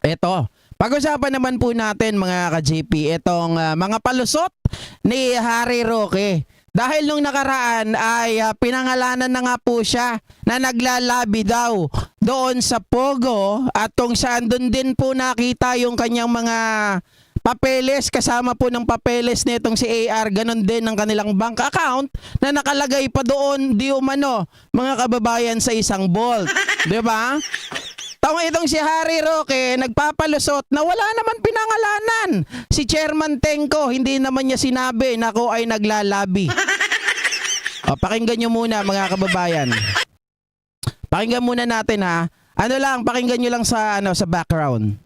Eto, pag-usapan naman po natin mga ka-JP, itong mga palusot ni Harry Roque. Dahil nung nakaraan ay pinangalanan na nga po siya na naglalabi daw doon sa Pogo at kung saan doon din po nakita yung kanyang mga papeles, kasama po ng papeles nitong si AR, ganun din ang kanilang bank account na nakalagay pa doon di umano mga kababayan sa isang vault. 'Di ba? Itong si Harry Roque nagpapalusot na wala naman pinangalanan. Si Chairman Tenko, hindi naman niya sinabi na ako ay naglalabi. O, pakinggan nyo muna mga kababayan. Pakinggan muna natin ha. Pakinggan nyo lang sa background.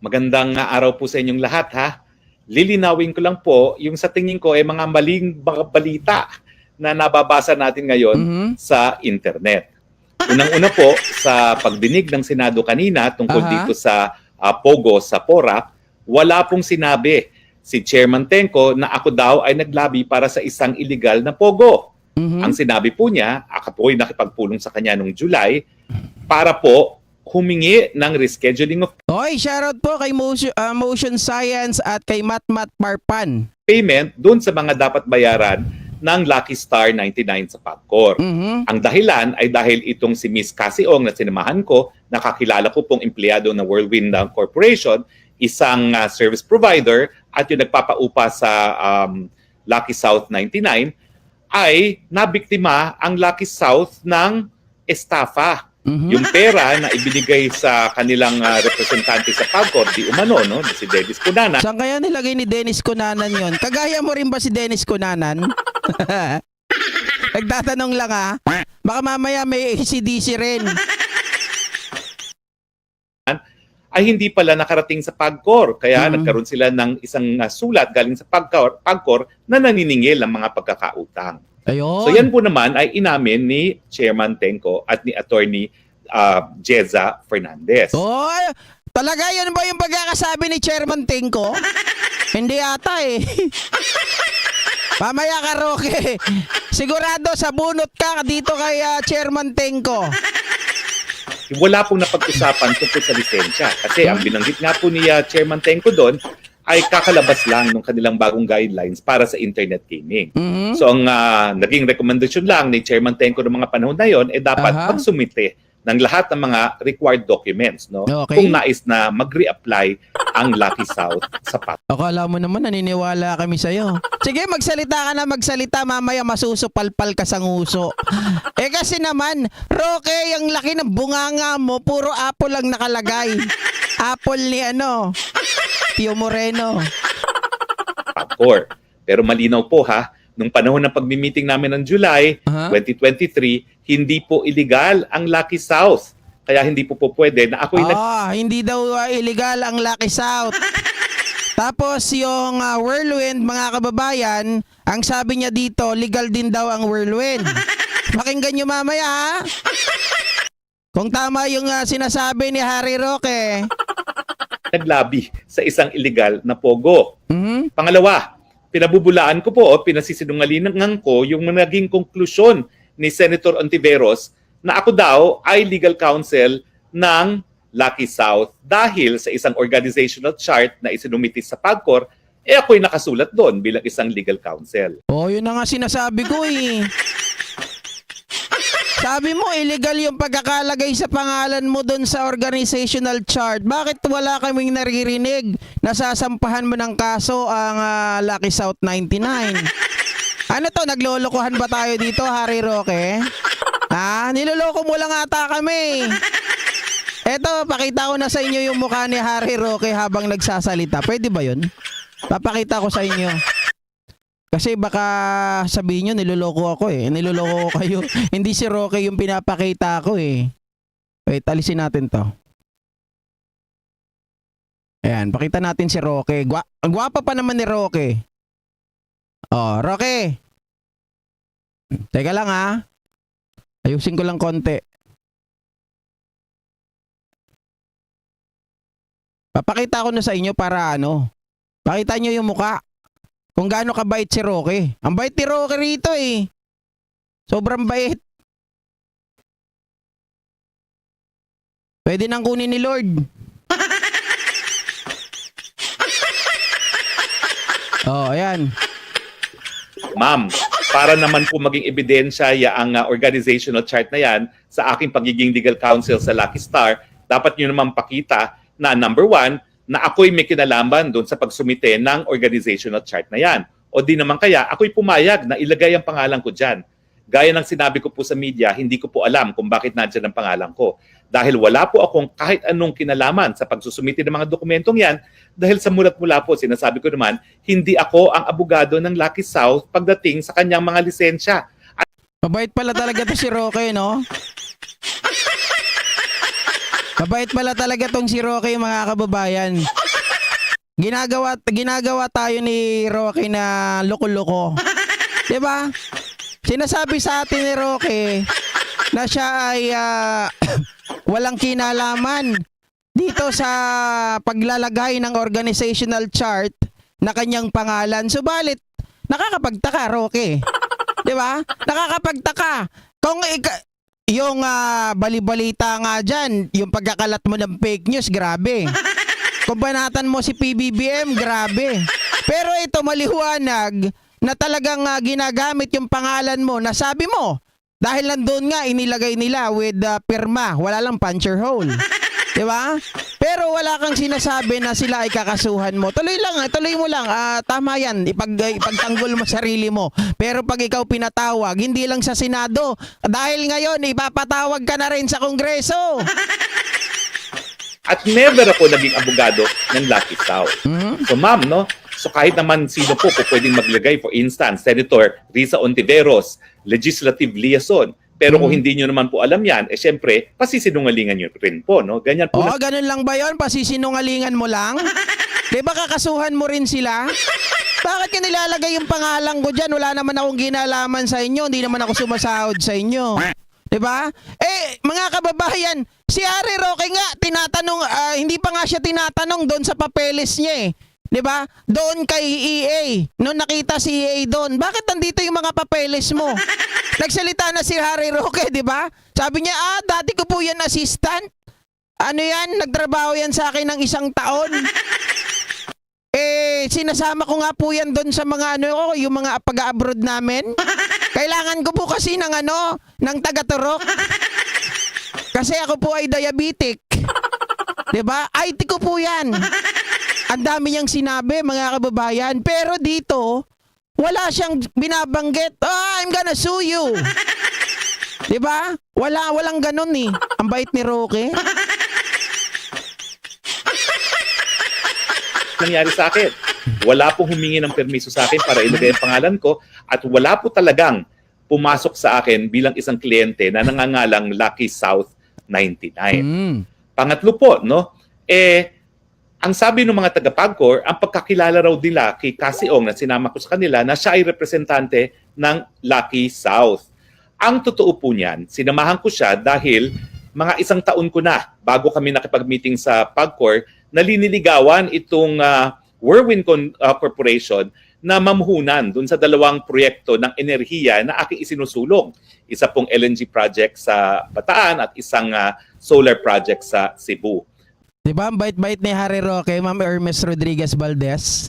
Magandang araw po sa inyong lahat ha. Lilinawin ko lang po yung sa tingin ko ay mga maling balita na nababasa natin ngayon sa internet. Unang-una po, sa pagdinig ng Senado kanina tungkol dito sa Pogo sa Porac, wala pong sinabi si Chairman Tenko na ako daw ay naglabi para sa isang illegal na Pogo. Ang sinabi po niya, ako po ay nakipagpulong sa kanya noong July para po humingi ng rescheduling of Oy, shoutout po kay Motion Science at kay Matmat Parpan. payment doon sa mga dapat bayaran ng Lucky Star 99 sa PAGCOR. Ang dahilan ay dahil itong si Miss Cassie Ong na sinamahan ko, nakakilala ko pong empleyado ng Whirlwind Corporation, isang service provider at yung nagpapaupa sa Lucky South 99, ay nabiktima ang Lucky South ng estafa. Yung pera na ibinigay sa kanilang representante sa PAGCOR, di umano, no? Si Dennis Cunanan. Saan kaya nilagay ni Dennis Cunanan yon? Kagaya mo rin ba si Dennis Cunanan? Nagtatanong lang ha. Baka mamaya may ACDC rin. Ay hindi pala nakarating sa PAGCOR. Kaya nagkaroon sila ng isang sulat galing sa PAGCOR na naniningil ng mga pagkakautang. Ayun. So yan po naman ay inamin ni Chairman Tenko at ni Attorney Jeza Fernandez. Oy, talaga yun ba yung pagkakasabi ni Chairman Tenko? Hindi ata eh. Mamaya ka, Roque. Sigurado sa bunot ka dito kay Chairman Tenko. Wala pong napag-usapan tungkol sa lisensya. Kasi ang binanggit nga po ni Chairman Tenko doon ay kakalabas lang ng kanilang bagong guidelines para sa internet gaming. So ang naging rekomendasyon lang ni Chairman Tenko ng mga panahon na yon ay dapat pagsumite ng lahat ng mga required documents, no? Okay. Kung nais na mag-reapply ang Lucky South sa PAGCOR. Akala mo naman naniniwala kami sa'yo. Sige, magsalita ka na magsalita, mamaya masusupalpal ka sa nguso. Eh kasi naman, Roque, yung laki ng bunganga mo, puro apple lang nakalagay. Apple ni Pio Moreno. PAGCOR. Pero malinaw po ha, nung panahon ng pagmi-meeting namin ng July 2023, hindi po illegal ang Lucky South. Kaya hindi po pwede na ako'y hindi daw illegal ang Lucky South. Tapos yung Whirlwind, mga kababayan, ang sabi niya dito, legal din daw ang Whirlwind. Pakinggan nyo mamaya ha. Kung tama yung sinasabi ni Harry Roque. naglabi sa isang illegal na Pogo. Pangalawa, pinabubulaan ko po o pinasisinungalingan ko yung naging konklusyon ni Senator Ontiveros na ako daw ay legal counsel ng Lucky South dahil sa isang organizational chart na isinumitis sa PAGCOR, ako'y nakasulat doon bilang isang legal counsel. Yun na nga sinasabi ko eh. Sabi mo, illegal yung pagkakalagay sa pangalan mo doon sa organizational chart. Bakit wala kaming naririnig? Nasasampahan mo ng kaso ang Lucky South 99. Ano to, naglolokohan ba tayo dito, Harry Roque? Niloloko mo lang ata kami. Eto, pakita ko na sa inyo yung mukha ni Harry Roque habang nagsasalita. Pwede ba yun? Papakita ko sa inyo. Kasi baka sabihin nyo, niloloko ako eh. Niloloko ko kayo. Hindi si Roque yung pinapakita ko eh. Wait, alisin natin to. Ayan, pakita natin si Roque. Ang gwapa pa naman ni Roque. Roque. Teka lang ha. Ayusin ko lang konti. Papakita ko na sa inyo para pakita nyo yung mukha. Kung gaano kabait si Roque. Ang bait ni Roque rito eh. Sobrang bait. Pwede nang kunin ni Lord. Oh, ayan. Ma'am, para naman po maging ebidensya ang organizational chart na yan sa aking pagiging legal counsel sa Lucky Star, dapat nyo naman pakita na number one, na ako'y may kinalaman doon sa pagsumite ng organizational chart na yan. O di naman kaya, ako'y pumayag na ilagay ang pangalan ko dyan. Gaya ng sinabi ko po sa media, hindi ko po alam kung bakit nandyan ang pangalan ko. Dahil wala po akong kahit anong kinalaman sa pagsusumite ng mga dokumentong yan, dahil sa mulat-mula po, sinasabi ko naman, hindi ako ang abogado ng Lucky South pagdating sa kanyang mga lisensya. Mabait pala talaga to si Roque, no? Mabait pala talaga tong si Roque, mga kababayan. Ginagawa tayo ni Roque na loko-loko. 'Di ba? Sinasabi sa atin ni Roque na siya ay walang kinalaman dito sa paglalagay ng organizational chart na kanyang pangalan. Subalit, nakakapagtaka, Roque. 'Di ba? Nakakapagtaka. Kung yung bali-balita nga dyan, yung pagkakalat mo ng fake news, grabe. Kung banatan mo si PBBM, grabe. Pero ito maliwanag na talagang ginagamit yung pangalan mo, na sabi mo, dahil nandun nga inilagay nila with pirma, wala lang puncher hole. Diba? Pero wala kang sinasabi na sila ay kakasuhan mo. Tuloy mo lang. Tama yan. Ipagtanggol mo sarili mo. Pero pag ikaw pinatawag, hindi lang sa Senado. Dahil ngayon, ipapatawag ka na rin sa Kongreso. At never ako naging abogado ng Lucky South. So ma'am, no? So kahit naman sino po pwedeng maglagay, for instance, Senator Risa Ontiveros, legislative liaison. Pero kung hindi nyo naman po alam yan, syempre, pasisinungalingan nyo rin po, no? Ganyan po. Oh, ganun lang ba yun? Pasisinungalingan mo lang? Diba kakasuhan mo rin sila? Bakit ka nilalagay yung pangalan ko dyan? Wala naman akong ginalaman sa inyo. Hindi naman ako sumasahod sa inyo. Diba? Mga kababayan, si Harry Roque nga, tinatanong, hindi pa nga siya tinatanong doon sa papeles niya eh. 'Di ba? Doon kay EA, nung nakita si EA doon, bakit nandito yung mga papeles mo? Nagsalita na si Harry Roque, 'di ba? Sabi niya, dati ko po yan assistant. Ano yan? Nagtrabaho yan sa akin ng 1 taon. Sinasama ko nga po yan doon sa mga yung mga pag-abroad namin. Kailangan ko po kasi ng ng taga-turok. Kasi ako po ay diabetic. 'Di ba? IT ko po yan. Ang dami niyang sinabi, mga kababayan. Pero dito, wala siyang binabanggit. I'm gonna sue you. Diba? Walang ganun eh. Ang bait ni Roque. Nangyari sa akin. Wala pong humingi ng permiso sa akin para ilagay ang pangalan ko at wala po talagang pumasok sa akin bilang isang kliyente na nangangalang Lucky South 99. Pangatlo po, no? Ang sabi ng mga taga-PAGCOR, ang pagkakilala raw nila kay Cassie Ong na sinama ko sa kanila na siya ay representante ng Lucky South. Ang totoo po niyan, sinamahan ko siya dahil mga 1 taon ko na bago kami nakipag-meeting sa PAGCOR, naliniligawan itong Whirlwind Corporation na mamuhunan dun sa 2 proyekto ng enerhiya na aking isinusulong. Isa pong LNG project sa Bataan at isang solar project sa Cebu. Diba ang bait-bait ni Harry Roque, Ma'am Hermes Rodriguez Valdez?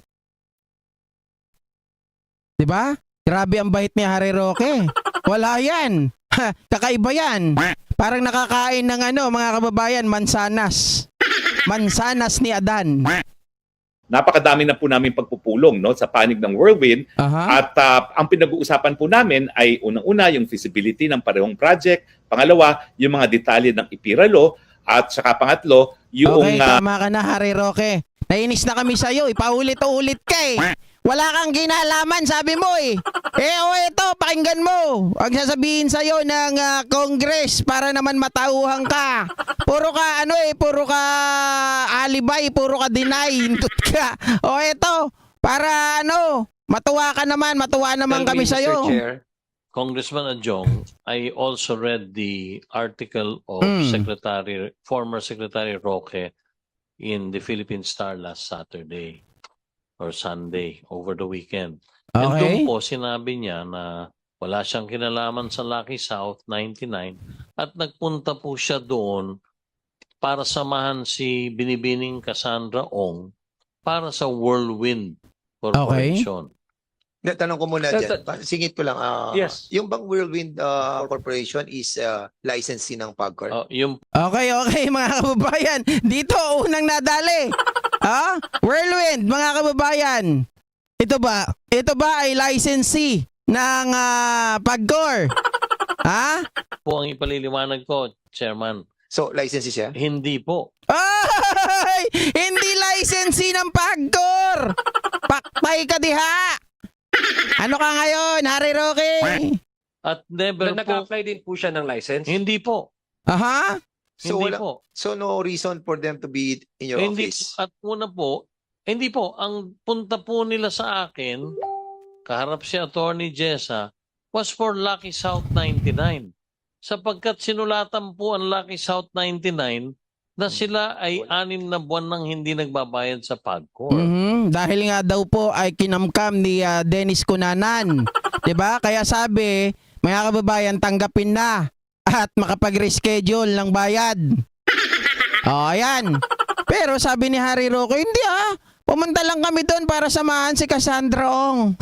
Diba? Grabe ang bait ni Harry Roque. Wala yan. Kakaiba yan. Parang nakakain ng mga kababayan, mansanas. Mansanas ni Adan. Napakadami na po namin pagpupulong, no, sa panig ng Whirlwind. At ang pinag-uusapan po namin ay unang-una yung feasibility ng parehong project. Pangalawa, yung mga detalye ng IPIRA law. At saka pangatlo, yung... Okay, tama ka na, Harry Roque. Nainis na kami sa'yo. Ipaulit-ulit ka eh. Wala kang ginalaman, sabi mo eh. Ito, pakinggan mo. Ang sasabihin sa'yo ng Congress para naman matauhan ka. Puro ka, puro ka alibay, puro ka deny, hintut ka. Ito, para matuwa ka naman, matuwa naman kami sa'yo. Mr. Chair, Congressman Adjong, I also read the article of former Secretary Roque in the Philippine Star last Saturday or Sunday over the weekend. And doon po sinabi niya na wala siyang kinalaman sa Lucky South 99 at nagpunta po siya doon para samahan si Binibining Cassandra Ong para sa Whirlwind Corporation. Tanong ko muna dyan. Singit ko lang. Yes. Yung bang Whirlwind Corporation is licensee ng PAGCOR? Yung Okay, mga kababayan. Dito, unang nadali. Whirlwind, mga kababayan. Ito ba ay licensee ng PAGCOR? po ang ipaliliwanag ko, Chairman. So, licensee siya? Hindi po. Ay! Hindi licensee ng PAGCOR! Pakpay ka diha! Ano ka ngayon, Harry Roque? At never po. Nag-apply din po siya ng license? Hindi po. Aha? So, Hindi wala, po. so no reason for them to be in your Hindi office? at una po, hindi po. Ang punta po nila sa akin, kaharap si Attorney Jessa, was for Lucky South 99. Sapagkat sinulatan po ang Lucky South 99 na sila ay 6 na buwan nang hindi nagbabayad sa PAGCOR. Dahil nga daw po ay kinamkam ni Dennis Cunanan. 'Di ba? Kaya sabi, mga kababayan, tanggapin na at makapag-reschedule ng bayad. Ayan. Pero sabi ni Harry Roque, hindi pumunta lang kami doon para samahan si Cassandra Ong.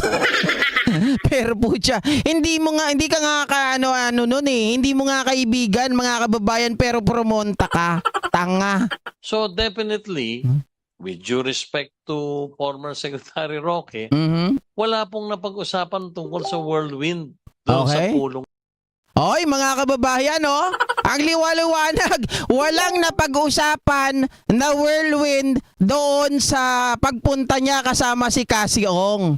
Pero pucha, hindi ka nga noon hindi mo nga kaibigan, mga kababayan, pero promonta ka. Tanga. So definitely, with due respect to former Secretary Roque, wala pong napag-usapan tungkol sa Whirlwind doon sa Okay. pulong. Oy, mga kababayan, ang liwaliwanag, walang napag-usapan na Whirlwind doon sa pagpunta niya kasama si Cassie Ong.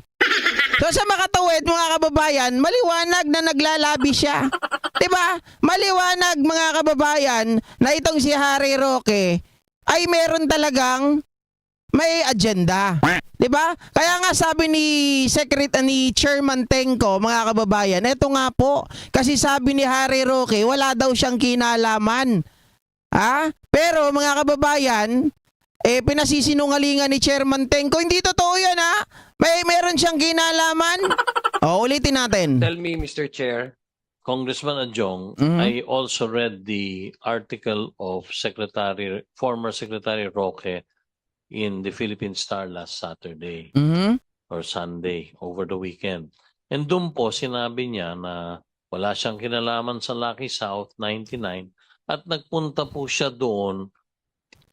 So sa makatuwid, mga kababayan, maliwanag na naglalabi siya. 'Di ba? Maliwanag, mga kababayan, na itong si Harry Roque ay meron talagang may agenda. 'Di ba? Kaya nga sabi ni Chairman Tengco, mga kababayan, eto nga po, kasi sabi ni Harry Roque, wala daw siyang kinalaman. Pero mga kababayan, pinasisinungalingan ni Chairman Tengco, hindi totoo 'yan meron siyang kinalaman. Ulitin natin. Tell me, Mr. Chair. Congressman Adjong, I also read the article of former Secretary Roque in the Philippine Star last Saturday or Sunday over the weekend. And doon po sinabi niya na wala siyang kinalaman sa Lucky South 99 at nagpunta po siya doon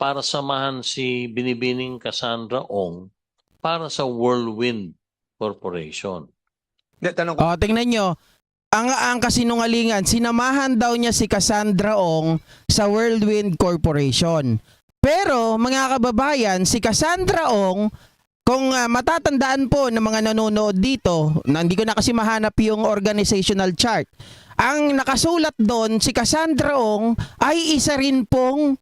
para samahan si Binibining Cassandra Ong para sa Whirlwind Corporation. Tanong ko, Tingnan nyo, ang kasinungalingan, sinamahan daw niya si Cassandra Ong sa Whirlwind Corporation. Pero mga kababayan, si Cassandra Ong, kung matatandaan po ng mga nanonood dito, na hindi ko na kasi mahanap yung organizational chart, ang nakasulat doon, si Cassandra Ong ay isa rin pong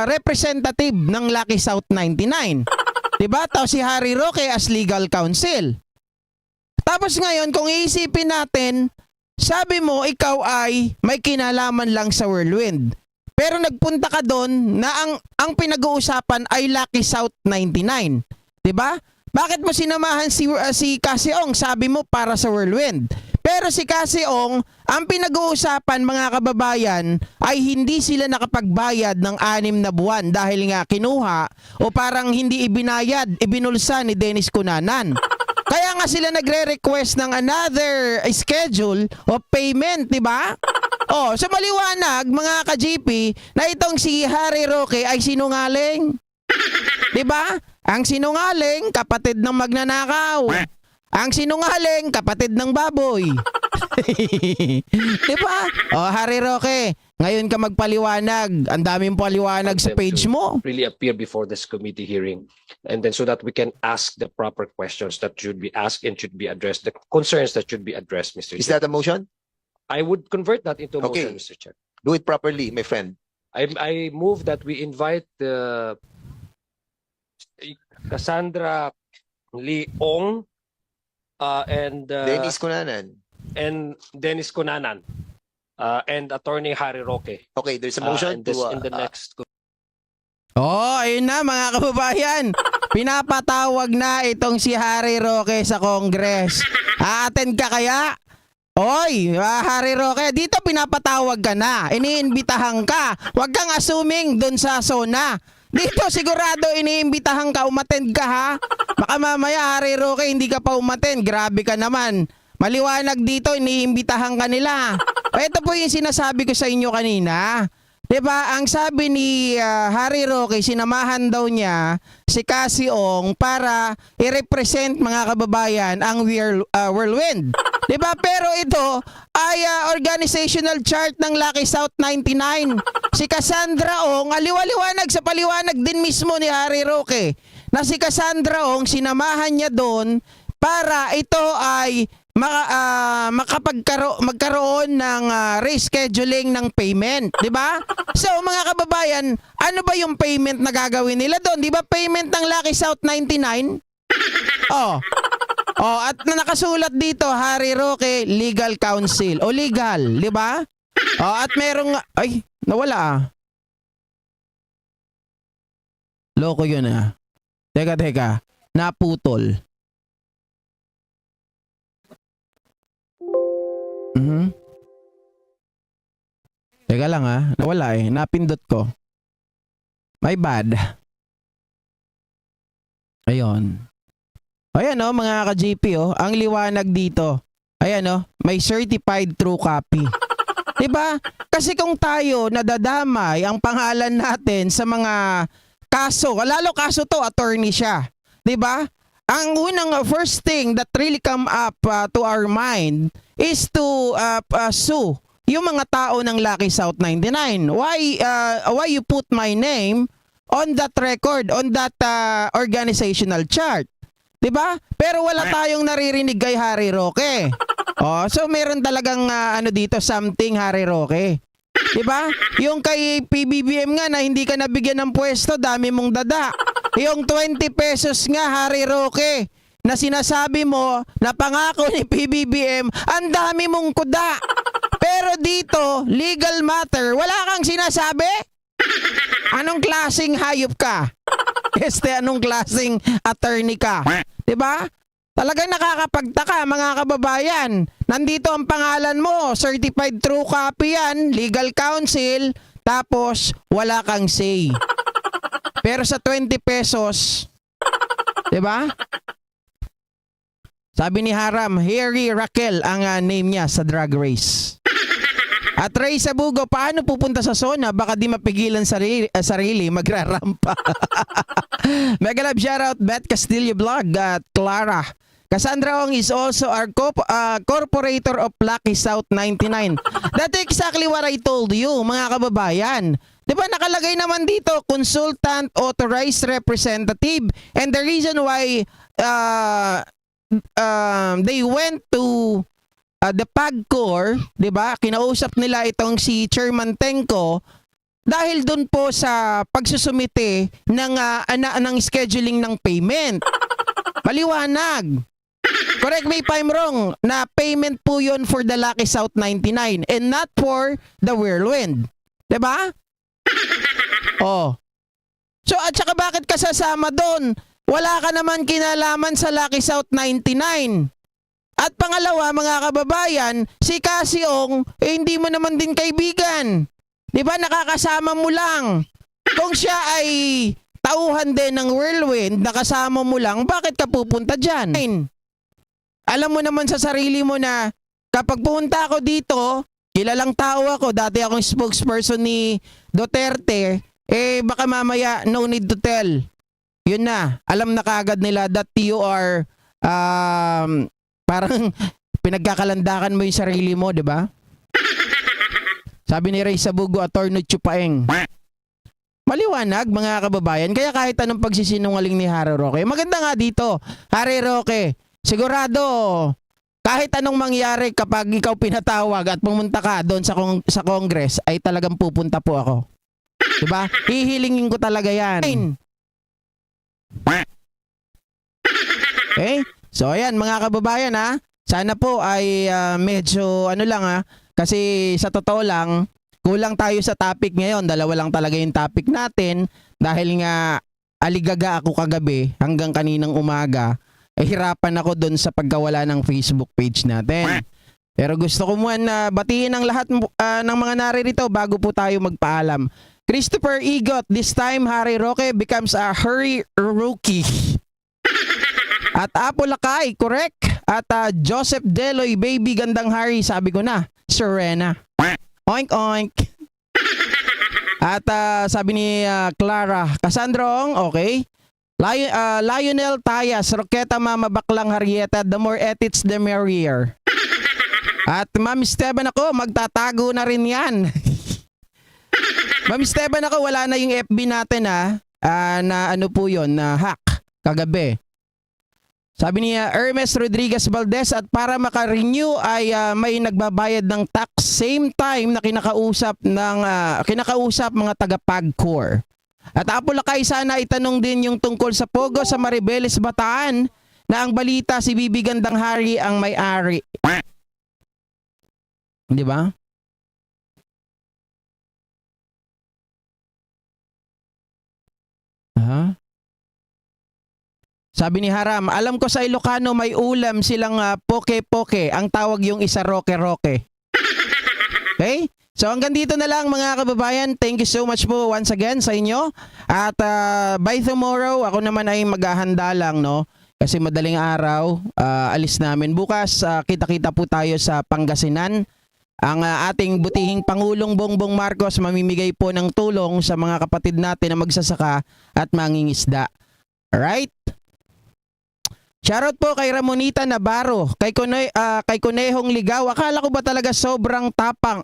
representative ng Lucky South 99. 'Di ba? Tapos si Harry Roque as legal counsel. Tapos ngayon, kung iisipin natin, sabi mo ikaw ay may kinalaman lang sa Whirlwind. Pero nagpunta ka doon na ang pinag-uusapan ay Lucky South 99. 'Di ba? Bakit mo sinamahan si Cassie Ong? Sabi mo para sa Whirlwind. Pero si Cassie Ong, ang pinag-uusapan, mga kababayan, ay hindi sila nakapagbayad ng 6 na buwan dahil nga kinuha o parang hindi ibinayad, ibinulsa ni Dennis Cunanan. Kaya nga sila nagre-request ng another schedule of payment, di ba? So maliwanag, mga ka-GP, na itong si Harry Roque ay sinungaling. Di ba? Ang sinungaling, kapatid ng magnanakaw. Ang sinungaling, kapatid ng baboy. Di ba? Harry Roque, ngayon ka magpaliwanag. Ang daming paliwanag sa page mo. Really appear before this committee hearing. And then so that we can ask the proper questions that should be asked and should be addressed, the concerns that should be addressed, Mr. is Chair. that a motion? I would convert that into a Okay. motion, Mr. Chair. Do it properly, my friend. I move that we invite Cassandra Leong and Dennis Cunanan. and Attorney Harry Roque. Okay, there's a motion in the next. Ayun na, mga kababayan. Pinapatawag na itong si Harry Roque sa Congress. Aattend ka kaya? Hoy, Harry Roque, dito pinapatawag ka na. Iniimbitahan ka. Huwag kang assuming doon sa zona. Dito sigurado iniimbitahan ka, umattend ka ha. Baka mamaya Harry Roque hindi ka pa umattend. Grabe ka naman. Maliwanag dito, iniimbitahan ka nila. Ito po yung sinasabi ko sa inyo kanina. 'Di ba? Ang sabi ni Harry Roque, sinamahan daw niya si Cassie Ong para i-represent mga kababayan ang Whirlwind. 'Di ba? Pero ito ay organizational chart ng Lucky South 99. Si Cassandra Ong, aliwaliwanag sa paliwanag din mismo ni Harry Roque na si Cassandra Ong sinamahan niya doon para ito ay magkaroon ng rescheduling ng payment, 'di ba? So mga kababayan, ano ba yung payment na gagawin nila doon? 'Di ba payment ng Lucky South 99? Oh. Oh, at nakasulat dito Harry Roque Legal Counsel o legal, 'di ba? Oh, at merong ay, nawala ah. Loko 'yun ah. Teka, naputol. Teka lang ha, nawala eh, napindot ko. My bad. Ayun. Ayan oh, mga ka-JP oh, ang liwanag dito. Ayan oh, may certified true copy. 'Di ba? Kasi kung tayo nadadamay ang pangalan natin sa mga kaso, lalo kaso to, attorney siya. 'Di ba? Ang unang first thing that really come up to our mind is to sue yung mga tao ng Lucky South 99. Why you put my name on that record, on that organizational chart? 'Di ba? Pero wala tayong naririnig kay Harry Roque. Oh, so meron talagang ano dito, something Harry Roque. 'Di ba? Yung kay PBBM nga na hindi ka nabigyan ng pwesto, dami mong dada. Yung 20 pesos nga Harry Roque na sinasabi mo na pangako ni PBBM, ang dami mong kuda. Pero dito, legal matter, wala kang sinasabi? Anong klaseng hayop ka? Anong klaseng attorney ka? 'Di ba? Talagang nakakapagtaka mga kababayan. Nandito ang pangalan mo, certified true copy yan, legal counsel, tapos wala kang say. Pero sa 20 pesos, 'di ba? Sabi ni Haram, Harry Raquel ang name niya sa drag race. At Ray Sabugo, paano pupunta sa zona? Baka di mapigilan sarili magrarampa. Mega love shoutout, Beth Castillo Vlog at Clara. Cassandra Ong is also our corporator of Lucky South 99. That's exactly what I told you, mga kababayan. Di ba nakalagay naman dito, consultant, authorized representative. And the reason why they went to the PAGCOR, 'di ba? Kinausap nila itong si Chairman Tenko dahil doon po sa pagsusumite ng scheduling ng payment. Maliwanag. Correct me if I'm wrong, na payment po 'yon for the Lucky South 99 and not for the Whirlwind. 'Di ba? Oh. So at saka bakit ka sasama doon? Wala ka naman kinalaman sa Lucky South 99. At pangalawa, mga kababayan, si Cassie Ong, hindi mo naman din kaibigan. 'Di ba? Nakakasama mo lang. Kung siya ay tauhan din ng Whirlwind, nakasama mo lang, bakit ka pupunta diyan? Alam mo naman sa sarili mo na kapag pumunta ako dito, kilalang tao ako, dati akong spokesperson ni Duterte, baka mamaya no need to tell. Yun na, alam na kagad nila that you are parang pinagkakalandakan mo yung sarili mo, 'di ba? Sabi ni Ray Sabugo, Attorney Chupaeng. Maliwanag, mga kababayan. Kaya kahit anong pagsisinungaling ni Harry Roque, maganda nga dito, Harry Roque, sigurado, kahit anong mangyari kapag ikaw pinatawag at pumunta ka doon sa Congress, ay talagang pupunta po ako. 'Di ba? Hihilingin ko talaga yan. Okay? So ayan mga kababayan ha, sana po ay medyo ano lang ha, kasi sa totoo lang, kulang tayo sa topic ngayon, dalawa lang talaga yung topic natin dahil nga aligaga ako kagabi hanggang kaninang umaga, hirapan ako doon sa pagkawala ng Facebook page natin. Pero gusto ko muna batiin ang lahat ng mga naririto bago po tayo magpaalam. Christopher Igot, this time Harry Roque becomes a hurry rookie. At Apo Lakay, correct. At Joseph Deloy, baby gandang Harry, sabi ko na, Serena. Oink oink. At sabi ni Clara, Cassandrong, okay. Lionel Tayas, Roqueta Mama Baklang Harrieta, the more edits the merrier. At Ma'am Esteban ako, magtatago na rin yan. Ma'am Esteban ako, wala na yung FB natin na ano po yun, na hack kagabi. Sabi niya Hermes Rodriguez Valdez, at para maka-renew ay may nagbabayad ng tax same time na kinakausap mga taga-PAGCOR. At Apo Lakay, sana itanong din yung tungkol sa Pogo sa Maribeles Bataan na ang balita si Bibi Gandang Hari ang may-ari. Di ba? Sabi ni Haram, alam ko sa Ilocano may ulam silang poke-poke. Ang tawag yung isa roke-roke. Okay? So hanggang dito na lang mga kababayan. Thank you so much po once again sa inyo. At by tomorrow, ako naman ay maghahanda lang, no? Kasi madaling araw, alis namin. Bukas, kita-kita po tayo sa Pangasinan. Ang ating butihing Pangulong Bongbong Marcos mamimigay po ng tulong sa mga kapatid natin na magsasaka at mangingisda. Alright? Shoutout po kay Ramonita Navarro, kay Kunehong Ligaw. Akala ko ba talaga sobrang tapang?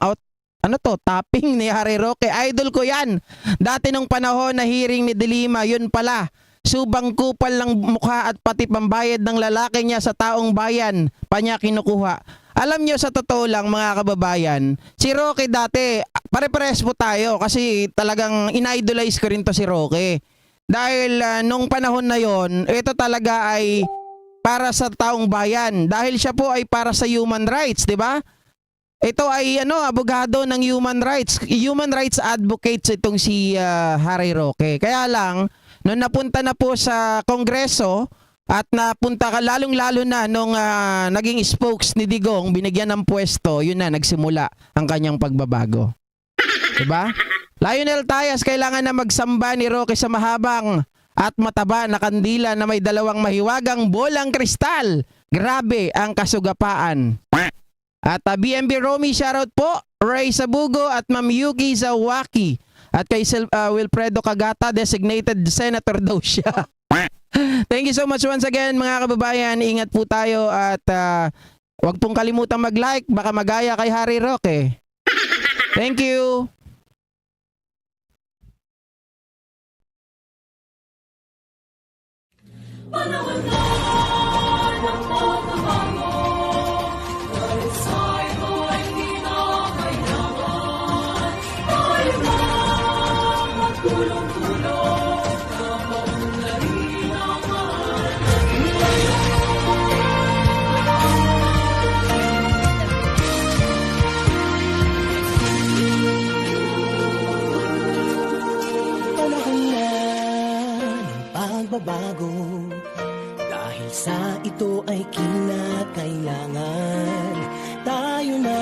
Tapping ni Harry Roque. Idol ko yan. Dati nung panahon na hearing ni Dilima, yun pala. Subang kupal ng mukha at pati pambayad ng lalaki niya sa taong bayan pa niya kinukuha. Alam nyo, sa totoo lang mga kababayan, si Roque dati, pare-pares po tayo kasi talagang in-idolize ko rin to si Roque. Dahil nung panahon na yon, ito talaga ay para sa taong bayan. Dahil siya po ay para sa human rights, di ba? Ito ay abogado ng human rights. Human rights advocates itong si Harry Roque. Kaya lang, nung napunta na po sa Kongreso at napunta ka lalong-lalo na nung naging spokes ni Digong, binigyan ng pwesto, yun na, nagsimula ang kanyang pagbabago. Diba? Lionel Tayas, kailangan na magsamba ni Roque sa mahabang at mataba na kandila na may dalawang mahiwagang bolang kristal. Grabe ang kasugapaan. At BMB Romy, shoutout po. Ray Sabugo at Ma'am Yuki Zawaki. At kay Wilfredo Cagata, designated senator daw siya. Thank you so much once again mga kababayan. Ingat po tayo at huwag pong kalimutang mag-like. Baka magaya kay Harry Roque. Thank you. Panahon na ng pagbabago, dahil sa ito ay kinakailangan. Tayo na magtulong-tulong na maunlarin ang mahal. Panahon na ng pagbabago, dahil sa ito ay kinakailangan. Tayo na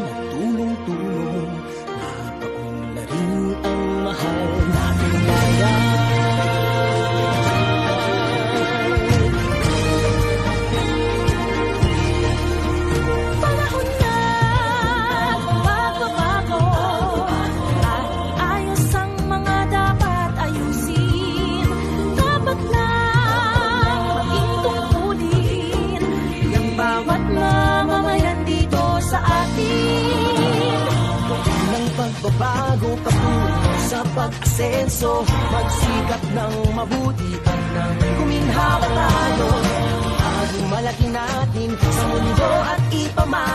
magtulong-tulong na paunlarin ang mahal nating bayan. Panahon na magbabago, at iayos ang mga dapat ayusin. Dapat na maging tungkulin ng bawat mamamayan dito sa atin. Ng pagbabago patungo sa pag-asenso, magsikap ng mabuti at nang guminhawa tayo. Ang malaki natin sa mundo at ipamahal.